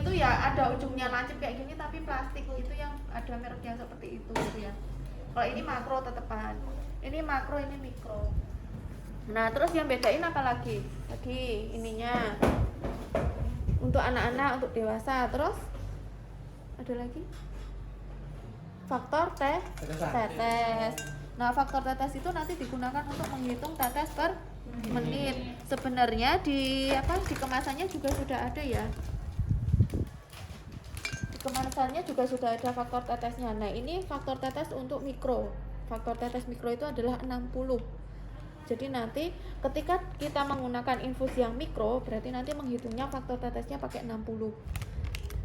itu ya ada ujungnya lancip kayak gini tapi plastik, itu yang ada mereknya seperti itu gitu ya. Kalau ini makro tetepan, ini makro, ini mikro. Nah terus yang bedain apa lagi ininya untuk anak-anak, untuk dewasa. Terus ada lagi faktor tetes. Nah faktor tetes itu nanti digunakan untuk menghitung tetes per menit. Sebenarnya di kemasannya juga sudah ada ya. Di kemasannya juga sudah ada faktor tetesnya. Nah ini faktor tetes untuk mikro. Faktor tetes mikro itu adalah 60. Jadi nanti ketika kita menggunakan infus yang mikro, berarti nanti menghitungnya faktor tetesnya pakai 60.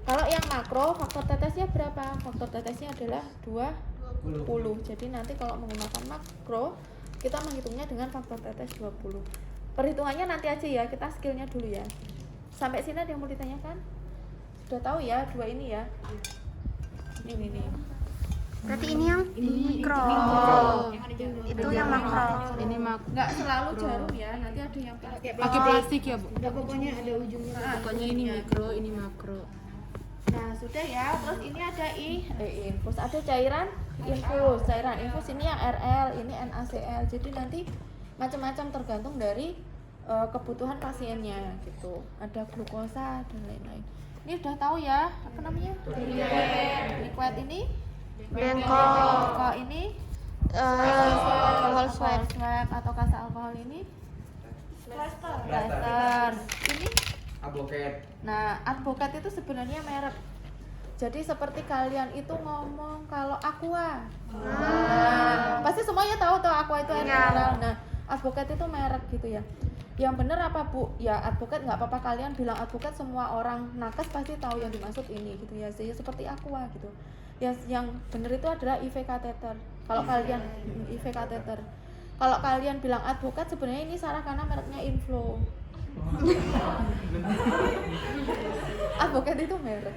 Kalau yang makro, faktor tetesnya berapa? Faktor tetesnya adalah 20. Jadi nanti kalau menggunakan makro, kita menghitungnya dengan faktor tetes 20. Perhitungannya nanti aja ya, kita skillnya dulu ya. Sampai sini ada yang mau ditanyakan? Sudah tahu ya, dua ini ya. Ini nih. Berarti ini yang mikro. Itu yang makro. Ini makro. Nggak selalu jarum ya, nanti ada yang Pakai plastik ya, Bu? Pokoknya ada ujungnya. Pokoknya ini mikro, ini makro. Nah sudah ya, terus ini ada infus, ada cairan infus ini yang RL, ini NaCl. Jadi nanti macam-macam tergantung dari kebutuhan pasiennya gitu. Ada glukosa dan lain-lain. Ini udah tahu ya, apa namanya? Liquid ini, Benko ini, alkohol swab atau kasa alkohol ini, plaster. Ini Advokat. Nah, advokat itu sebenarnya merek. Jadi seperti kalian itu ngomong kalau Aqua. Nah, pasti semuanya tahu tuh Aqua itu mineral. Nah, advokat itu merek gitu ya. Yang benar apa Bu? Ya advokat, nggak apa-apa kalian bilang advokat, semua orang nakes pasti tahu yang dimaksud ini gitu ya. Jadi seperti Aqua gitu. Yang benar itu adalah IV catheter. Kalau kalian IV catheter. Kalau kalian bilang advokat, sebenarnya ini salah karena mereknya Inflow. Advokat itu merek.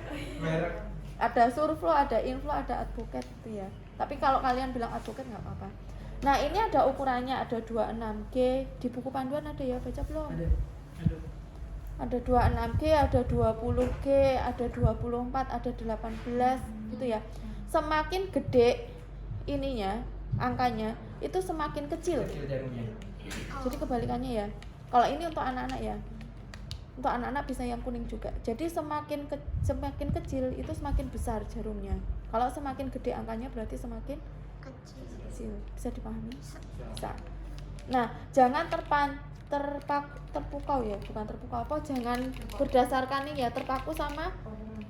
Ada Surflow, ada Inflow, ada advokat gitu ya. Tapi kalau kalian bilang advokat nggak apa-apa. Nah ini ada ukurannya, ada 26G. Di buku panduan ada ya, baca belum? Ada 26G, ada 20G, ada 24, ada 18 gitu ya. Semakin gede ininya, angkanya itu semakin kecil. Jadi kebalikannya ya. Kalau ini untuk anak-anak ya, untuk anak-anak bisa yang kuning juga. Jadi semakin kecil itu semakin besar jarumnya. Kalau semakin gede angkanya berarti semakin kecil. Bisa dipahami? Bisa. Nah, jangan terpukau ya, bukan terpukau apa? Jangan berdasarkan ini ya, terpaku sama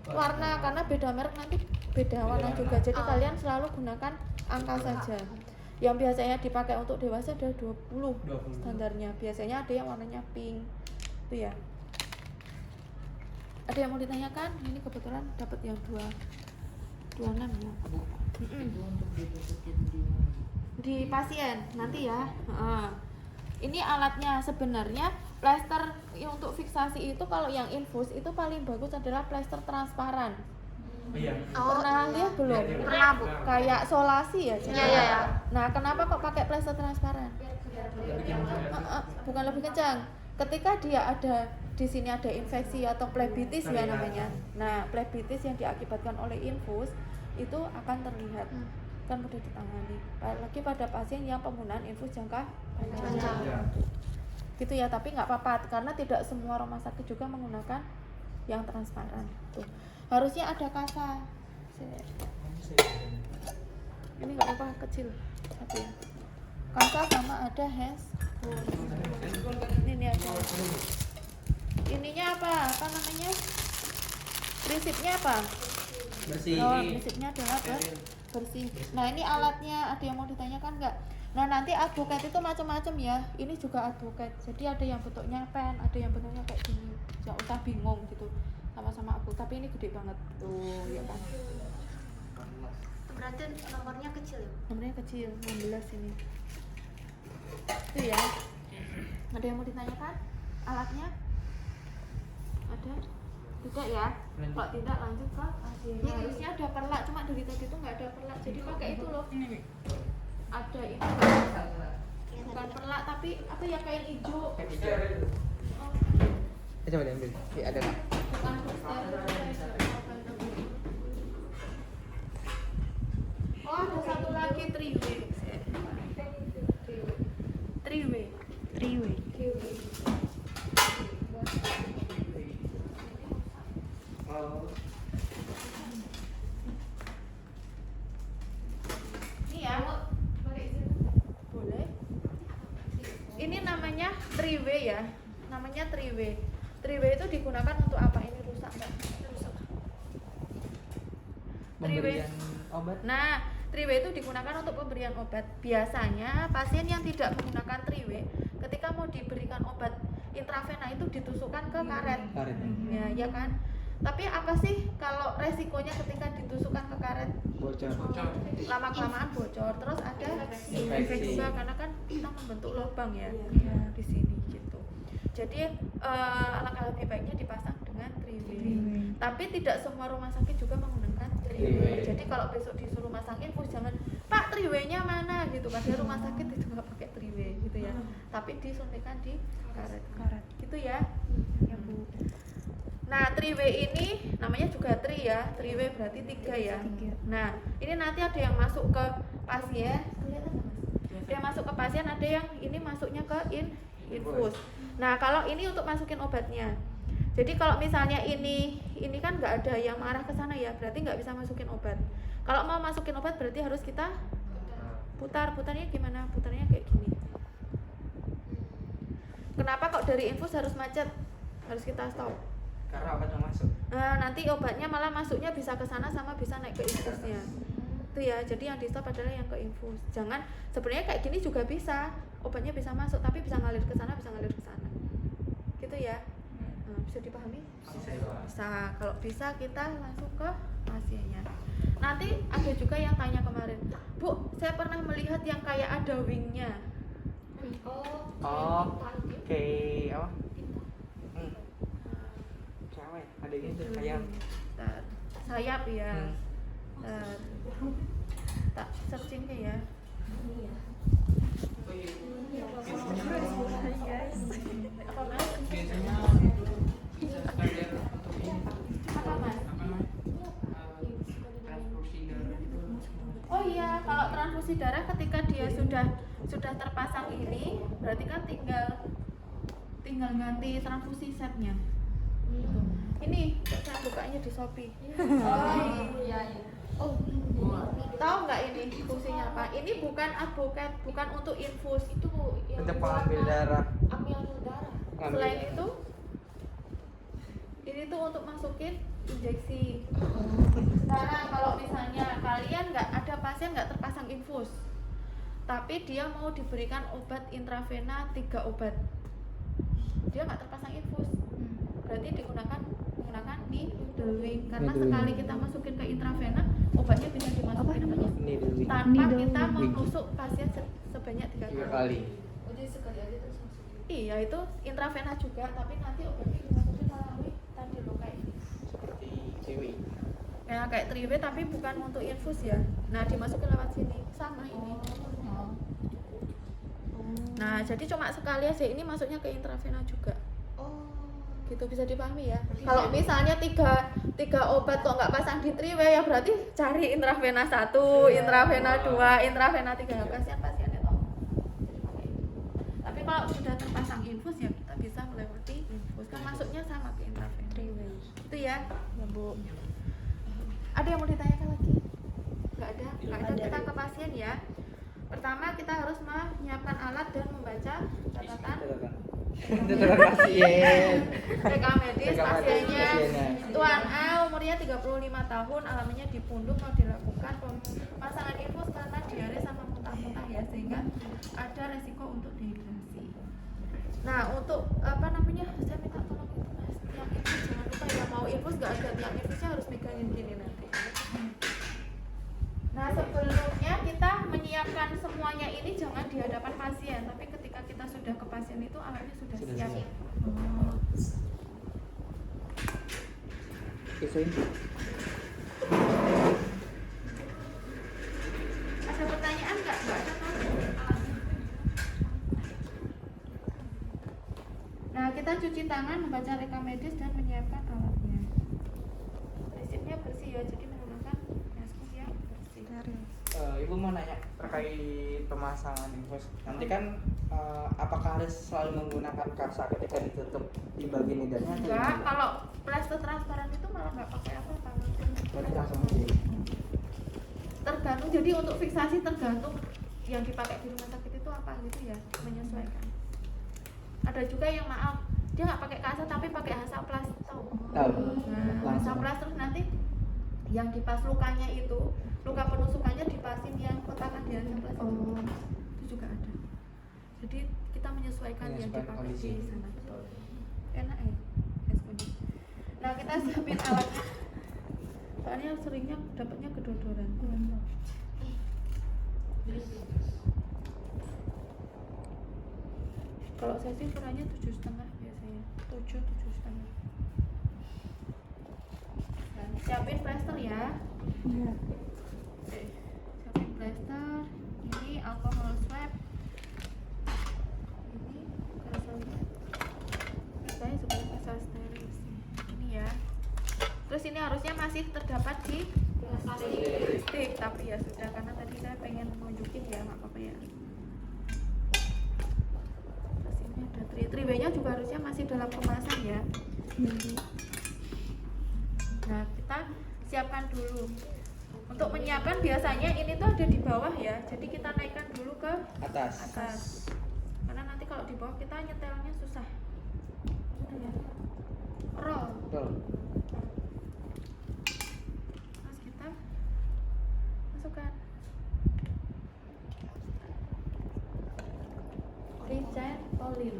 warna, karena beda merek nanti beda warna juga. Jadi kalian selalu gunakan angka saja. Yang biasanya dipakai untuk dewasa ada 20 standarnya. Biasanya ada yang warnanya pink. Itu ya. Ada yang mau ditanyakan? Ini kebetulan dapat yang 26 ya. Di pasien nanti ya. Ini alatnya sebenarnya plester untuk fiksasi itu kalau yang infus itu paling bagus adalah plester transparan. Pernah lihat belum? Pernah Bu. Kayak solasi ya. Iya. Nah, kenapa kok pakai plester transparan? Bukan lebih kencang. Ketika dia ada di sini ada infeksi atau plebitis ya namanya. Nah, plebitis yang diakibatkan oleh infus itu akan terlihat, kan mudah ditangani. Apalagi pada pasien yang penggunaan infus jangka panjang. Gitu ya, tapi nggak apa-apa karena tidak semua rumah sakit juga menggunakan yang transparan. Tuh. Harusnya ada kasa. Ini nggak apa-apa, kecil satu ya. Kasa sama ada has. Ini ada. Ininya apa namanya? Prinsipnya apa? Bersih. Prinsipnya adalah bersih. Nah ini alatnya, ada yang mau ditanyakan nggak? Nah nanti advokat itu macam-macam ya. Ini juga advokat. Jadi ada yang bentuknya pen, ada yang bentuknya kayak gini. Jangan usah bingung gitu. Sama-sama aku. Tapi ini gede banget tuh, ya kan? Berarti nomornya kecil ya? Nomornya kecil, 16 ini. Itu ya. Ada yang mau ditanyakan? Alatnya? Ada? Tidak ya? Kalau tidak lanjut ke hasilnya. Harusnya ada perlak, cuma dari tadi itu nggak ada perlak. Jadi pakai itu loh. Ada itu. Bukan perlak tapi apa ya, kain hijau. Coba diambil. Ada nggak? Bukan Oh. Ini ya, boleh. Ini namanya 3W ya, namanya 3W. 3W itu digunakan untuk apa? Ini rusak nggak? Rusak. 3W. Pemberian obat. Nah, 3W itu digunakan untuk pemberian obat. Biasanya pasien yang tidak menggunakan 3W, ketika mau diberikan obat intravena itu ditusukkan ke karet. Karet. Ya kan? Tapi apa sih kalau resikonya ketika ditusukkan ke karet? Bocor. Lama-kelamaan bocor, terus ada infeksi juga karena kan kita membentuk lubang ya di sini gitu. Jadi alangkah lebih baiknya dipasang dengan 3W. Tapi tidak semua rumah sakit juga menggunakan 3W. Jadi kalau besok disuruh masang infus jangan Pak 3W-nya mana gitu. Padahal rumah sakit itu nggak pakai 3W gitu ya. Tapi disuntikan di karet. Gitu ya. Ya Bu. Nah, 3W ini namanya juga 3 ya. 3W berarti 3 ya. Nah, ini nanti ada yang masuk ke pasien. Kelihatan nggak, Mas? Ada yang masuk ke pasien, ada yang ini masuknya ke infus. Nah, kalau ini untuk masukin obatnya. Jadi kalau misalnya ini kan nggak ada yang mengarah ke sana ya, berarti nggak bisa masukin obat. Kalau mau masukin obat berarti harus kita putarnya gimana? Putarnya kayak gini. Kenapa kok dari infus harus macet? Harus kita stop. Karena obat yang masuk. Nah, nanti obatnya malah masuknya bisa ke sana sama bisa naik ke infusnya. Itu ya, jadi yang di stop adalah yang ke infus. Jangan, sebenarnya kayak gini juga bisa. Obatnya bisa masuk tapi bisa ngalir ke sana, bisa ngalir ke sana. Gitu ya. Nah, bisa dipahami? Bisa. Kalau bisa kita langsung ke pasiennya. Nanti ada juga yang tanya kemarin, Bu, saya pernah melihat yang kayak ada wingnya. Oh. Oke, apa? Cewek, ada gitu kayak Bentar. Sayap ya. Bentar. Tak searching ke ya. Apa Mas? biasanya Apa Mas? transfusi darah itu. Oh iya, kalau transfusi darah ketika dia sudah terpasang ini, berarti kan tinggal ganti transfusi setnya. Gitu. Ini saya bukanya di Shopee. Oh, tahu nggak ini fungsinya apa? Ini bukan advokat, bukan untuk infus. Itu yang Untuk pengambil darah. ambil darah. Ngambil Selain darah. itu, ini tuh untuk masukin injeksi. Sekarang kalau misalnya kalian nggak ada pasien nggak terpasang infus, tapi dia mau diberikan obat intravena 3 obat, dia nggak terpasang infus, berarti menggunakan needling karena sekali kita masukin ke intravena obatnya bisa dimasukin Needling. tanpa kita menusuk pasien sebanyak 3 3 kali. kali. Iya itu intravena juga, tapi nanti obatnya dimasukin melalui tadi lo kayak ini. Seperti cewek. Ya kayak 3W tapi bukan untuk infus ya. Nah dimasukin lewat sini sama ini. Nah jadi cuma sekali aja, ini masuknya ke intravena juga. Gitu bisa dipahami ya. Kalau misalnya tiga obat kok nggak pasang di 3W ya berarti cari intravena 1, intravena 2, intravena 3 pasiennya toh. Tapi kalau sudah terpasang infus ya kita bisa melewati infus kan masuknya sama ke intravena. 3W. Itu ya. Ya Bu. Ada yang mau ditanyakan lagi? Nggak ada? Nggak ada, kita ke pasien ya. Pertama kita harus menyiapkan alat dan membaca catatan pasien. rekam medis Rekam medis pasiennya. pasiennya. Tuan A umurnya 35 tahun, alaminya di punduk, mau dilakukan pemasangan infus karena diare sama muntah-muntah ya, sehingga ada resiko untuk dehidrasi. Nah untuk apa namanya, saya minta tolong itu Mas, tiap infus jangan lupa ya, mau infus nggak ada tiap infusnya harus megangin gini nanti. Nah sebelumnya kita menyiapkan semuanya ini jangan di hadapan pasien, tapi ketika kita sudah ke pasien itu alatnya sudah siap. Isuin. Ada pertanyaan nggak? Nggak ada kan? Nah kita cuci tangan, membaca rekam medis dan menyiapkan alatnya. Prinsipnya bersih ya, jadi menggunakan masker yang bersih. Ibu mau nanya terkait pemasangan infus. Nanti kan apakah harus selalu menggunakan kasa ketika ditutup di bagian lidahnya? atau Enggak, gimana? kalau plaster transparan itu malah nggak pakai apa-apa. Berarti langsung aja. Tergantung, jadi untuk fiksasi tergantung yang dipakai di rumah sakit itu apa gitu ya, menyesuaikan. Ada juga yang maaf dia nggak pakai kasa tapi pakai Hansaplast, tahu? Tahu. Nah, Langsung. Hansaplast terus nanti yang dipas lukanya itu, luka penusukannya dipasin yang kotakan di Hansaplast itu juga ada. Jadi kita menyesuaikan yang Menyesuaikan dipakai kondisi. di sana. Enak ya, es kuning. Nah kita siapin alatnya. Soalnya seringnya dapatnya kedodoran. Kalau saya sih ukurannya 7,5 biasanya, 7,5. Nah, siapin plester ya. Oke, siapin plester. Ini alkohol swab. Ini kerasa. Saya sebenarnya bisa steril sih. Ini ya. Terus ini harusnya masih terdapat di plastik, tapi ya sudah karena tadi saya pengen nunjukin ya, nggak apa-apa ya. Terus ini ada triway-nya juga harusnya masih dalam kemasan ya. Nah kita siapkan dulu. Untuk menyiapkan biasanya ini tuh ada di bawah ya, jadi kita naikkan dulu ke Atas. karena nanti kalau di bawah kita nyetelnya susah. Gitu ya. Roll. Betul. Terus kita masukkan dicentolin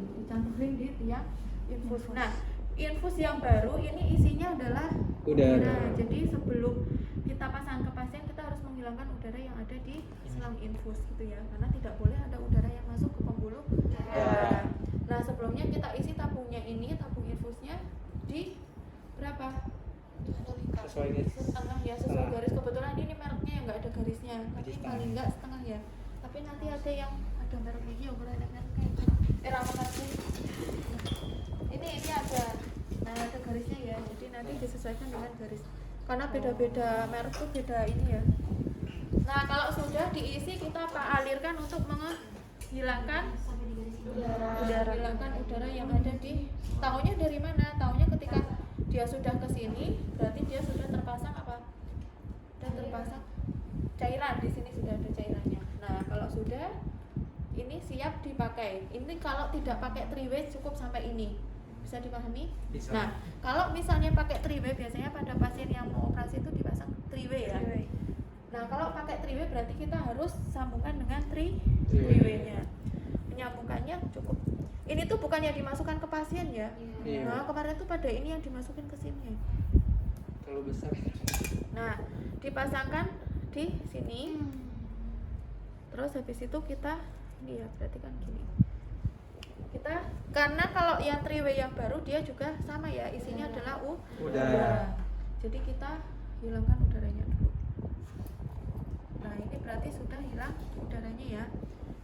di tiang infus. Nah, infus yang baru ini isinya adalah Udara. Jadi sebelum kita pasang ke pasien kita harus menghilangkan udara yang ada di selang infus gitu ya, karena tidak boleh ada udara yang masuk ke pembuluh darah. Nah, sebelumnya kita isi tabungnya ini, tabung infusnya di berapa? Sesuai garis. Setengah ya, sesuai garis. Kebetulan ini mereknya yang nggak ada garisnya, tapi Setengah. paling nggak setengah ya. Tapi nanti ada yang ada mereknya, ya boleh ada mereknya. Ramatnya. Ini ada. Nah, ada garisnya ya. Jadi nanti disesuaikan dengan garis. Karena beda-beda merek tuh beda ini ya. Nah, kalau sudah diisi kita alirkan untuk menghilangkan udara. Hilangkan udara yang ada di. Taunya dari mana? Taunya ketika dia sudah ke sini, berarti dia sudah terpasang apa? Sudah terpasang cairan, di sini sudah ada cairannya. Nah, kalau sudah ini siap dipakai. Ini kalau tidak pakai triway cukup sampai ini. Bisa dipahami? Bisa. Nah, kalau misalnya pakai triway biasanya pada pasien yang mau operasi itu dipasang triway ya. Nah, kalau pakai triway berarti kita harus sambungkan dengan triway-nya. Menyambungkannya cukup. Ini tuh bukan yang dimasukkan ke pasien ya. Iya. Nah, kemarin tuh pada ini yang dimasukin ke sini. Terlalu besar. Nah, dipasangkan di sini. Terus habis itu kita ini ya, berarti kan gini. Kita karena kalau yang triway yang baru dia juga sama ya, isinya adalah Udara. Jadi kita hilangkan udaranya dulu. Nah, ini berarti sudah hilang udaranya ya.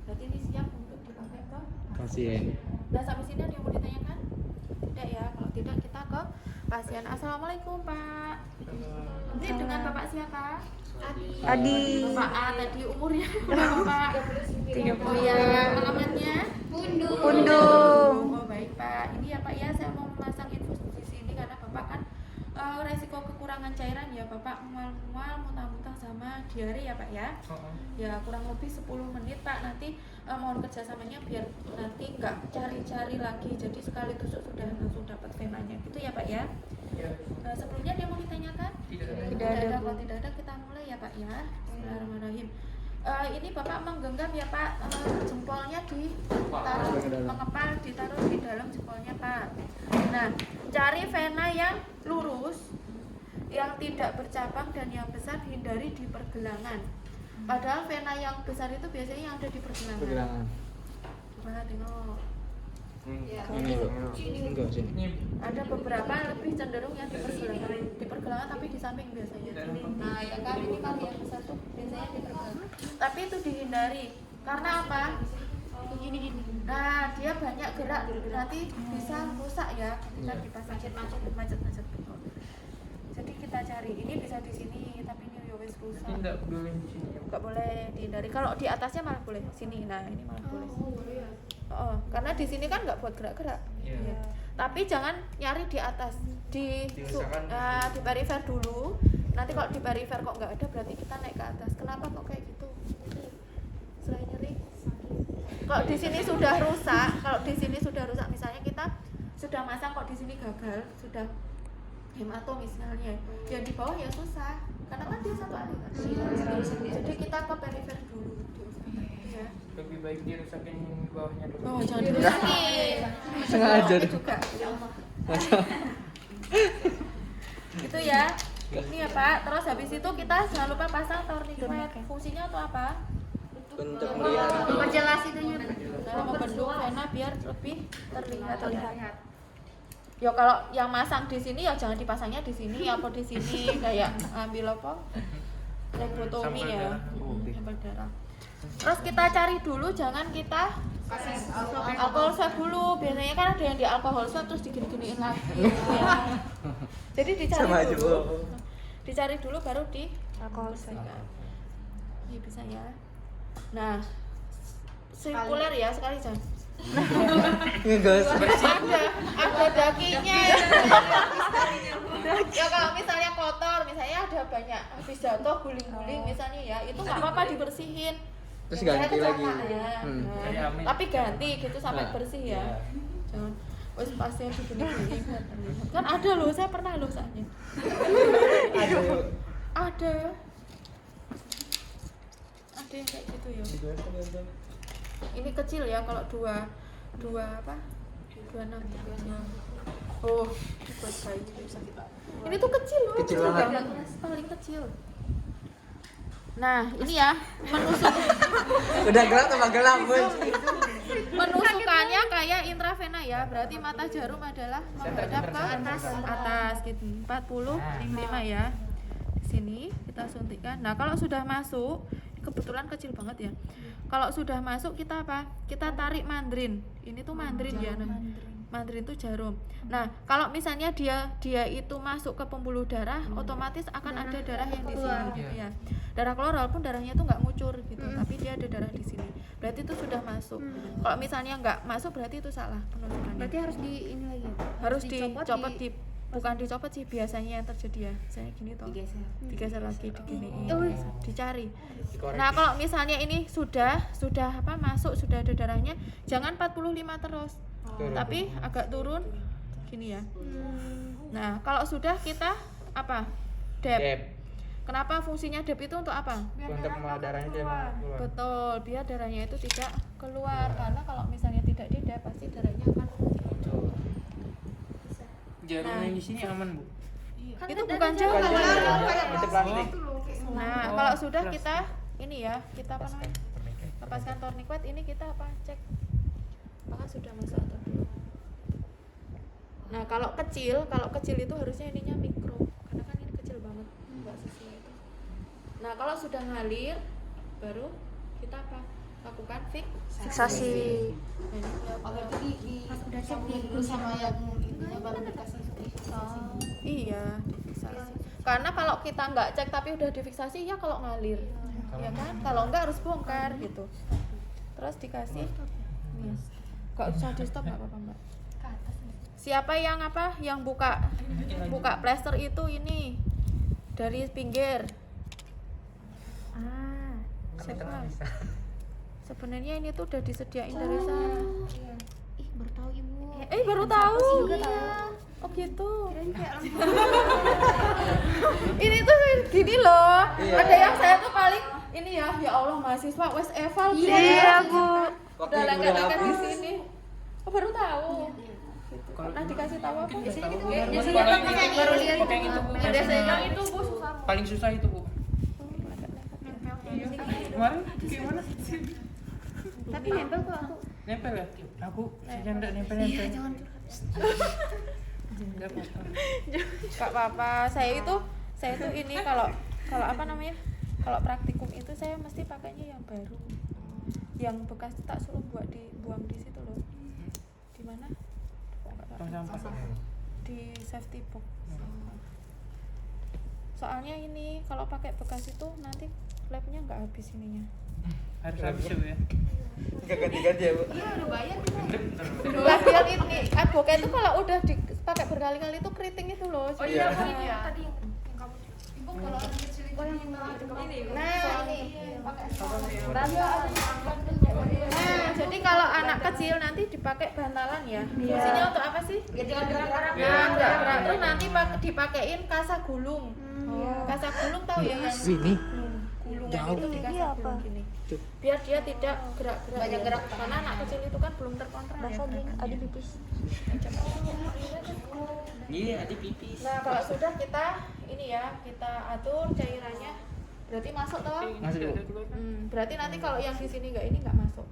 Berarti ini siap untuk dipakai ke Pasien. Nah, sampai sini ada yang mau ditanyakan? Tidak ya, kalau tidak kita ke pasien. Assalamualaikum Pak. Ini dengan Bapak siapa? Adi. Bapak A tadi umurnya Bapak 30. Oh ya, alamatnya Pundung. Oh baik Pak. Ini ya Pak ya, saya mau memasang infus di sini karena Bapak kan resiko kekurangan cairan ya, Bapak mual-mual, muntah-muntah sama diare ya Pak ya. Ya kurang lebih 10 menit Pak, nanti mohon kerjasamanya biar nanti nggak cari-cari lagi, jadi sekali tusuk sudah langsung dapat venanya gitu ya Pak ya. Sebelumnya dia mau ditanyakan? Tidak ada. Kalau tidak ada kita mulai ya Pak ya. Bismillahirrahmanirrahim. Ini Bapak menggenggam ya Pak, jempolnya ditaruh, mengepal ditaruh di dalam jempolnya Pak. Nah, cari vena yang lurus, yang tidak bercabang dan yang besar, hindari di pergelangan. Padahal vena yang besar itu biasanya yang ada di pergelangan. Coba tengok. Enggak sini. Ada beberapa lebih cenderung yang di pergelangan tapi di samping biasanya. Nah, ya kan ini kalau yang besar tuh biasanya di pergelangan. Tapi itu dihindari. Karena apa? Gini. Nah, dia banyak gerak, nanti bisa rusak ya ketika dipasang macet. Jadi kita cari. Ini bisa di sini, tapi ini ya wis rusak. Tidak boleh di sini. Nggak boleh dihindari. Kalau di atasnya malah boleh. Sini, nah ini malah boleh. Oh, karena di sini kan nggak buat gerak-gerak. Iya. Tapi jangan nyari di atas. di perifer dulu. Nanti kalau di perifer kok nggak ada, berarti kita naik ke atas. Kenapa kok kayak gitu? Selain nyeri. Kalau di sini sudah rusak, misalnya kita sudah masang kok di sini gagal, sudah hematom misalnya, yang di bawah ya susah, karena kan dia satu aliran. Jadi kita ke perifer dulu. Ya. Lebih baik dirusakin bawahnya dulu. Oh, jangan dirusakin. Sengaja deh. Juga. Ya Allah. Itu ya. Ini ya Pak. Terus habis itu kita jangan lupa pasang tourniquet. Fungsinya untuk apa? Untuk melihat. Memperjelas itunya. Membendung vena biar lebih terlihat. Ya kalau yang masang di sini ya jangan dipasangnya di sini apa di sini kayak ambil apa? Lebotomi ya. Sampel darah. Terus kita cari dulu, jangan kita alkohol swab dulu. Biasanya kan ada yang di alkohol swab terus digini-giniin lagi. Ya. Jadi dicari dulu baru di alkohol swab. Ini bisa ya. Nah, sirkuler ya sekali jangan. ada dagingnya ya. Ya kalau misalnya kotor, misalnya ada banyak habis jatuh guling-guling misalnya ya, itu nggak apa-apa dibersihin. Terus ganti lagi. Tapi ganti gitu sampai bersih ya. Jangan wes pasien begini-begini kan ada loh, saya pernah loh soalnya. Ada yang kayak gitu ya. Ini kecil ya, kalau dua apa? 26. Oh, buat bayi. Ini tuh kecil loh. Kecil banget. Paling kecil. Nah, ini ya menusuk. Udah gelap tambah gelap, Bu. Menusukannya kayak intravena ya, berarti mata jarum adalah menghadap ke atas gitu. 45 ya. Di sini kita suntikkan. Nah, kalau sudah masuk, kebetulan kecil banget ya. Kalau sudah masuk kita apa? Kita tarik mandrin. Ini tuh mandrin ya. Mandrin itu jarum. Nah, kalau misalnya dia itu masuk ke pembuluh darah, otomatis akan ada darah yang di sini gitu ya. Darah keluar walaupun darahnya itu nggak ngucur gitu, tapi dia ada darah di sini. Berarti itu sudah masuk. Kalau misalnya nggak masuk berarti itu salah penusukannya. Berarti harus di ini lagi. Harus dicopot bukan dicopot sih biasanya yang terjadi ya. Saya gini toh. Digeser lagi diginiin. Dicari. Nah, kalau misalnya ini sudah apa masuk, sudah ada darahnya, jangan 45 terus. Tapi agak turun gini ya. Nah, kalau sudah kita apa? Dep. Kenapa fungsinya dep itu untuk apa? Untuk darahnya dia keluar. Betul, biar darahnya itu tidak keluar. Karena kalau misalnya tidak di dep pasti darahnya akan muncul. Jarum yang di sini aman, Bu. Kan itu bukan jarum. Itu plastik. Nah, kalau sudah kita ini ya, kita apa namanya? Lepaskan tourniquet, ini kita apa? Cek apakah sudah masuk atau belum. Nah, kalau kecil itu harusnya ininya mikro, karena kan ini kecil banget, nggak sesuai itu. Nah, kalau sudah ngalir, baru kita apa? Lakukan Fiksasi. Iya, difiksasi. Karena kalau kita nggak cek tapi udah difiksasi ya kalau ngalir, ya kan? Kalau nggak harus bongkar gitu. Terus dikasih, nih, nggak usah di stop nggak apa-apa Mbak. Siapa yang apa? Yang buka plester itu ini dari pinggir. Siapa? Sebenarnya ini tuh udah disediain dari sana. Ih, baru tahu Ibu. Baru tahu. Iya. Oh gitu. Ini tuh gini loh. Ada yang saya tuh paling ini ya Allah mahasiswa wes eval. Iya, Bu. Udah lengkap di sini. Oh, baru tahu. Pernah dikasih tahu apa? Baru lihat itu, Bu. Biasanya itu Bu susah. Paling susah itu, Bu. Kemarin gimana? Tapi nempel kok aku. Nempel ya? Aku jangan nempel-nempel. Iya, jangan. Enggak apa-apa. Gak apa-apa. Saya itu ini kalau apa namanya? Kalau praktikum itu saya mesti pakainya yang baru. Yang bekas tak suruh dibuang di situ loh. Di mana? Di safety box. Soalnya ini kalau pakai bekas itu nanti labnya nggak habis ininya. Harus habis ya Bu ya. Enggak ganti-ganti ya Bu. Lagian ini advokat itu kalau udah dipakai berkali-kali itu keriting itu loh. Oh iya, ini ya. Tadi yang kamu Ibu kalau anak kecil itu yang ini. Nah, ini pakai Nah, jadi kalau anak kecil nanti dipakai bantalan ya. Fungsinya untuk apa sih? Ya jangan gerak-gerak. Nah, enggak gerak. Terus nanti dipakein kasa gulung. Kasa gulung tahu ya kan? Sini. Gulungan itu di kasa gulung gini. Biar dia tidak gerak-gerak. Banyak ya. gerak. Karena anak kecil itu kan belum terkontrol ya. Ada pipis. Iya, ada pipis. Nah, kalau sudah kita ini ya, kita atur cairannya. Berarti masuk toh? Masuk Bu. Berarti nanti kalau yang di sini enggak ini enggak masuk.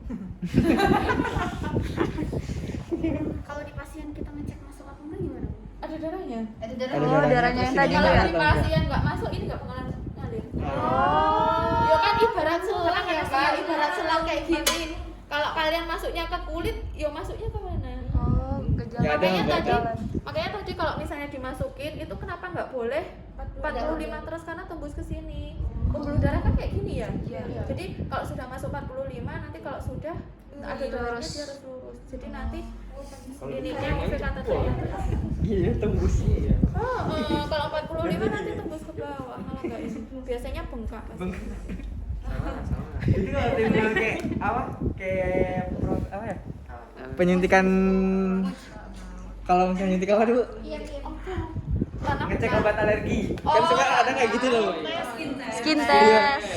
Kalau di pasien kita ngecek masuk apa enggak gimana? Ada darahnya. Ada darah. Ada darahnya yang tadi Kalau ya. di pasien nggak masuk ini nggak bakalan ngalir. Oh. Ya kan ibarat selang ya Kak, ibarat selang kayak gini. Kalau kalian masuknya ke kulit, ya masuknya ke mana? Oh, ke Ya, jalan. ada. Makanya tadi kalau misalnya dimasukin itu kenapa nggak boleh 45 terus karena tembus ke sini. Pembuluh darah kan kayak gini ya. Jadi kalau sudah masuk 45 nanti kalau sudah ada darahnya dia harus lurus. Jadi nanti ininya kata saya. Iya, tembusnya ya. Kalau 45 nanti tembus ke bawah, kalau enggak ini biasanya bengkak pasti. Itu kalau timbul kayak apa? Kayak apa ya? Penyuntikan kalau misalnya nyuntik apa dulu? Ngecek obat alergi. Kan suka ada kayak gitu loh. Skin Iya. test.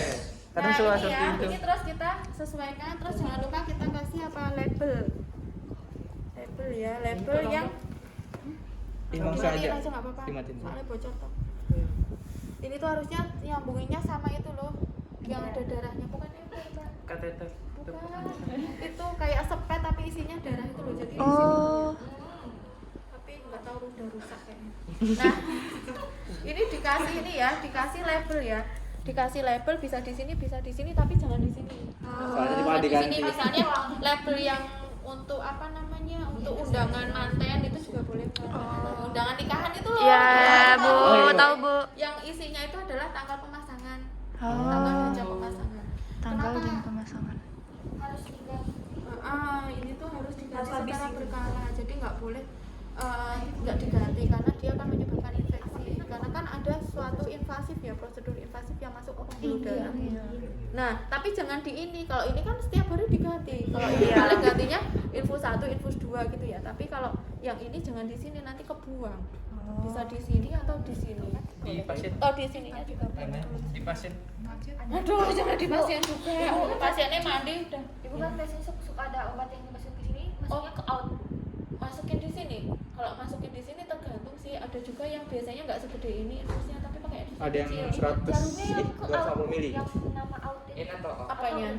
Kadang Nah, suka ini seperti ya, itu. ini terus kita sesuaikan, terus jangan lupa kita kasih apa label ya, label yang Imam dimatiin saja. aja nggak apa-apa, Dimatiin. soalnya bocor toh. Ini tuh harusnya nyambunginnya sama itu loh, yang ada darahnya, bukan itu Mbak. Kateter. Bukan, itu kayak sepet tapi isinya darah itu loh, jadi Oh. tapi nggak tahu udah rusak kayaknya. Nah, ini dikasih ini ya, dikasih label ya, dikasih label bisa di sini tapi jangan di sini. Soalnya cuma Di diganti. sini misalnya label yang untuk apa namanya, untuk undangan manten itu juga boleh kan? Undangan nikahan itu loh. Ya, Bu, Oh, iya. tahu Bu. Yang isinya itu adalah tanggal pemasangan, Oh. tanggal dan jam pemasangan. Tanggal Kenapa dan pemasangan. harus diganti? Ini tuh harus diganti secara berkala, jadi nggak boleh nggak diganti karena dia akan menyebabkan infeksi. Karena kan ada suatu invasif ya, prosedur invasif yang masuk ke pembuluh darah. Nah, tapi jangan di ini. Kalau ini kan setiap hari diganti. Kalau ini paling gantinya infus 1, infus 2 gitu ya. Tapi kalau yang ini jangan di sini, nanti kebuang. Bisa di sini atau di sini. Di pasien. Oh, di sininya juga. Di pasien. Aduh, jangan di pasien juga. Pasiennya mandi udah. Ibu kan biasanya suka ada obat yang dimasukin ke sini, masuknya ke out. Masukin di sini. Kalau masukin di sini tergantung sih. Ada juga yang biasanya nggak segede ini infusnya, tapi pakai infus Ada yang kecil. 250 mili. Yang nama out Ini atau Apanya?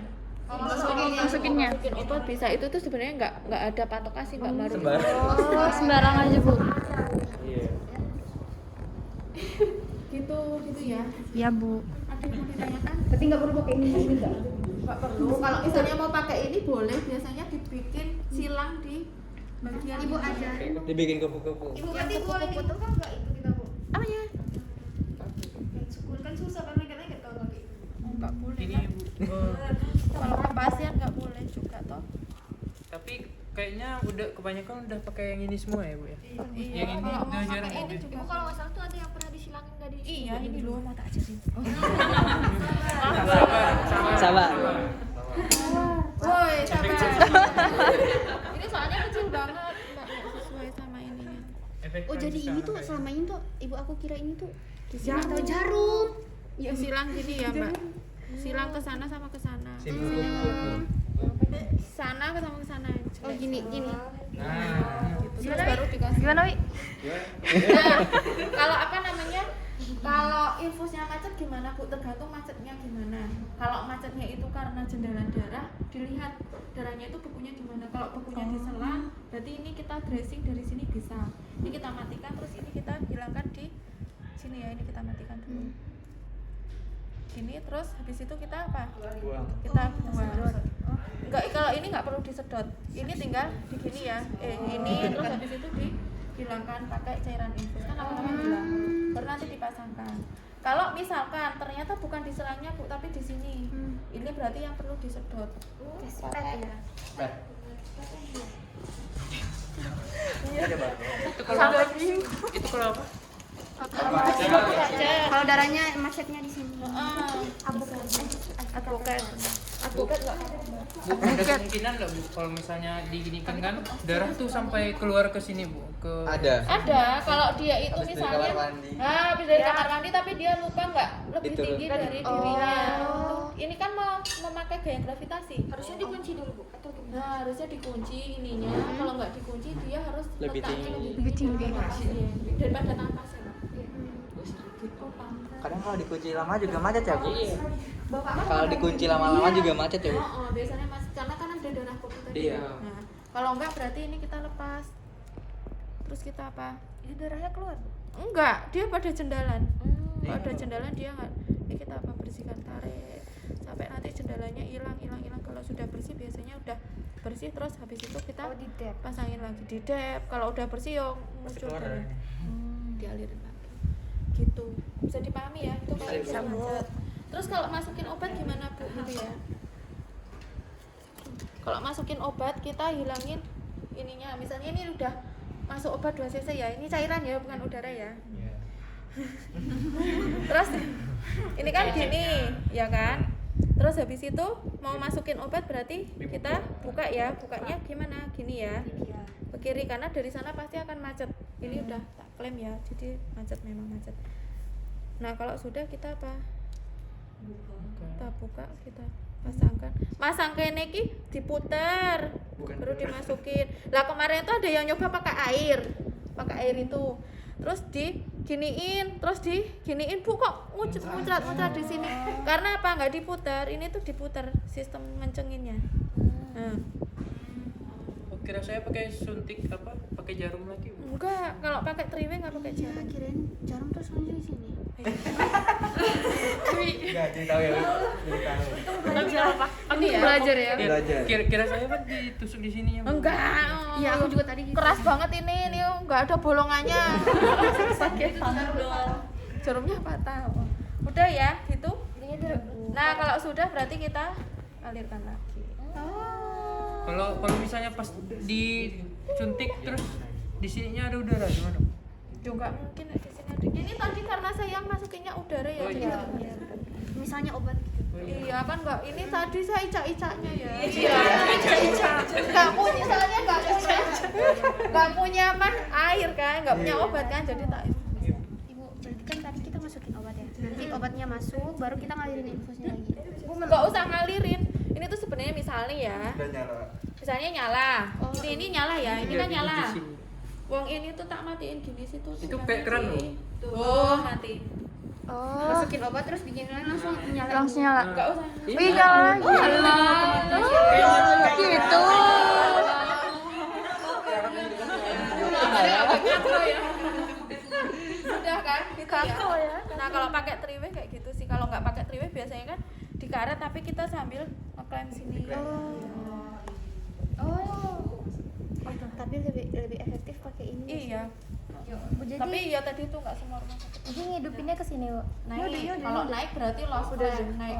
Masukinnya. Masukin itu bisa, itu tuh sebenarnya nggak ada patokan sih Mbak Maru. Oh, sembarang aja Bu. Iya. Gitu ya. Ya Bu. Ada yang mau ditanyakan? Tapi nggak perlu pakai ini enggak? Nggak perlu. Kalau misalnya mau pakai ini boleh, biasanya dibikin silang di bagian Ibu ada. Dibikin kupu-kupu. Ibu berarti boleh foto kan enggak itu kita Bu? Apanya? Sukun kan susah kan naik kalau pakai itu. Nggak boleh. ini Kan? Bu. Kalau ke pasien nggak boleh juga toh. Tapi kayaknya udah kebanyakan udah pakai yang ini semua ya Bu ya. Iya. Yang ini Kalau mau udah pakai jarang ini ada. juga. Ibu kalau nggak salah tuh ada yang pernah disilangin nggak di sini? Iya, ini loh mau tak ajarin. Sabar. Woi, sabar. Ini soalnya kecil banget, Mbak, nggak sesuai sama ininya. Oh jadi ini tuh selama ini tuh ibu aku kira ini tuh Disilang atau jarum. Silang gini ya, Mbak. Silang ke sana sama ke sana. Sana ke sama ke sana. Oh gini. Nah, Terus baru dikasih. Gimana Wi? Nah, kalau apa namanya? Kalau infusnya macet gimana Bu? Tergantung macetnya gimana. Kalau macetnya itu karena jendalan darah, dilihat darahnya itu bekunya di mana. Kalau bekunya di selang, berarti ini kita dressing dari sini bisa. Ini kita matikan, terus ini kita hilangkan di sini ya. Ini kita matikan dulu. Ini terus habis itu kita apa? Buang. Kita buang. Enggak, kalau ini nggak perlu disedot. Ini tinggal di gini ya. Ini terus habis itu dihilangkan pakai cairan infus kan lama-lama hilang. Baru nanti dipasangkan. Kalau misalkan ternyata bukan di selangnya Bu, tapi di sini. Ini berarti yang perlu disedot. Pet ya. Itu kalau apa? Kalau darahnya macetnya di sini. Advokat nggak apa-apa. Bu, ada kemungkinan nggak Bu kalau misalnya diginikan kan darah tuh sampai keluar ke sini Bu? Ada. Kalau dia itu Habis dari misalnya kamar mandi. habis dari kamar mandi tapi dia lupa nggak lebih Itu. tinggi dari dirinya. Ini kan mau memakai gaya gravitasi. Harusnya dikunci dulu bu atau gimana? Nah, harusnya dikunci ininya. Kalau nggak dikunci dia harus Lebih letaknya tinggi. Lebih tinggi. Iya, daripada tanpa sen. Gitu Pak. Kadang kalau dikunci lama juga macet ya, Bu? Bapak Kalau dikunci lama-lama juga macet ya, Bu? biasanya mas karena kan ada darah kopi tadi. Iya. Nah, kalau enggak berarti ini kita lepas. Terus kita apa? Ini darahnya keluar. Enggak, dia pada jendalan. Kalau ada jendalan dia enggak. Ini kita apa bersihkan, tarik sampai nanti jendalannya hilang. Kalau sudah bersih biasanya udah bersih, terus habis itu kita Oh di dep. pasangin lagi di dep. Kalau udah bersih yo muncul keluar darah. darahnya. Dialirin lagi. Gitu. Bisa dipahami ya? Itu kalau Bisa, bisa macet. Terus kalau masukin obat gimana Bu gitu ya? Kalau masukin obat kita hilangin ininya. Misalnya ini udah masuk obat 2 cc ya. Ini cairan ya, bukan udara ya. Terus ini kan gini, ya kan? Terus habis itu mau masukin obat berarti kita buka ya. Bukanya gimana? Gini ya. Ke kiri karena dari sana pasti akan macet. Ini udah tak klaim ya. Jadi macet, memang macet. Nah, kalau sudah kita apa? Kita buka, kita pasangkan. Masang kene iki diputer. Baru dimasukin. Lah kemarin itu ada yang nyoba pakai air. Pakai air itu. Terus diginiin, Bu kok muncrat di sini. Karena apa? Nggak diputar. Ini tuh diputar sistem ngencenginnya. Nah, Kira saya pakai suntik apa? Pakai jarum lagi Bu? enggak, kalau pakai triwe nggak pakai Ya jarum. kirain jarum terus langsung di sini. Enggak, jadi tahu ya, Bu. Jadi tahu. Ini ya. Belajar ya. Belajar. Kira saya kan ditusuk di sini ya Bu? Enggak. Iya aku juga tadi gitu. Keras banget ini nggak ada bolongannya. Sakit jarumnya patah. Udah ya gitu. Nah kalau sudah berarti kita alirkan lagi. Kalau misalnya pas disuntik terus di sininya ada udara gimana? Juga mungkin di sini ada. Ini tadi karena saya masukinnya udara ya. Oh, jadi iya. Misalnya obat gitu. Iya kan nggak. Ini tadi saya icak-icaknya ya. Iya. Nggak punya soalnya nggak punya apa air kan, nggak punya obat kan jadi tak. Ibu, berarti kan tadi kita masukin obat ya. Nanti obatnya masuk, baru kita ngalirin infusnya lagi. Nggak usah ngalirin. Ini tuh sebenarnya misalnya ya. Udah nyala. Misalnya nyala. Ini nyala ya. Ini kan Iya, nyala. di sini. Wong ini tuh tak matiin gini situ. Itu kayak keran loh. Tuh mati. Oh. Masukin obat terus bikin langsung nyala. Langsung nyala. Nggak usah. Wih, nyala lagi. Gitu. Sudah kan? Gitu ya. Nah kalau pakai triway kayak gitu sih. Kalau nggak pakai triway biasanya kan dikaret tapi kita sambil ngeklaim sini. Oh. Tapi lebih efektif pakai ini. Iya. Jadi, Tapi ya tadi itu nggak semua rumah sakit. jadi ngidupinnya ke sini, Bu. Naik. Kalau naik berarti lost Udah. naik.